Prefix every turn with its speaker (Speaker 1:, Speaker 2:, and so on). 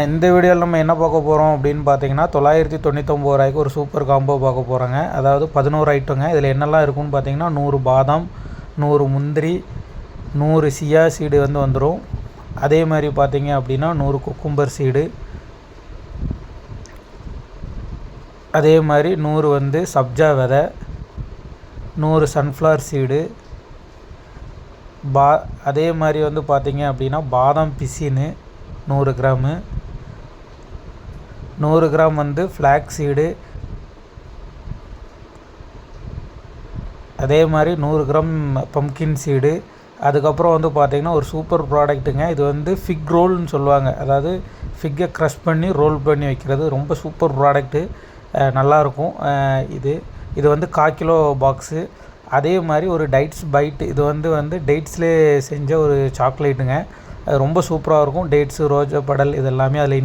Speaker 1: இந்த வீடியோவில் நம்ம என்ன பார்க்க போகிறோம் அப்படின்னு பார்த்தீங்கன்னா 999 ரூபாய்க்கு ஒரு சூப்பர் காம்போ பார்க்க போகிறோங்க. அதாவது 11 ஐட்டங்க. இதில் என்னெல்லாம் இருக்குன்னு பார்த்தீங்கன்னா 100 பாதாம், 100 முந்திரி, 100 சியா சீடு வந்துடும். அதே மாதிரி பார்த்தீங்க அப்படின்னா 100 குக்கும்பர் சீடு, அதே மாதிரி 100 சப்ஜா விதை, 100 சன்ஃப்ளவர் சீடு, அதே மாதிரி பார்த்தீங்க அப்படின்னா பாதாம் பிசின்னு 100 கிராமு, 100 கிராம் ஃப்ளாக் சீடு, அதே மாதிரி 100 கிராம் பம்கின் சீடு. அதுக்கப்புறம் பார்த்திங்கன்னா ஒரு சூப்பர் ப்ராடக்ட்டுங்க. இது ஃபிக் ரோல்னு சொல்லுவாங்க. அதாவது ஃபிக்கை க்ரஷ் பண்ணி ரோல் பண்ணி வைக்கிறது. ரொம்ப சூப்பர் ப்ராடக்ட்டு, நல்லாயிருக்கும். இது 1/4 கிலோ பாக்ஸு. அதே மாதிரி ஒரு டைட்ஸ் பைட். இது டேட்ஸ்லேயே செஞ்ச ஒரு சாக்லேட்டுங்க. அது ரொம்ப சூப்பராக இருக்கும். டேட்ஸு, ரோஜா படல் இதெல்லாமே அதில்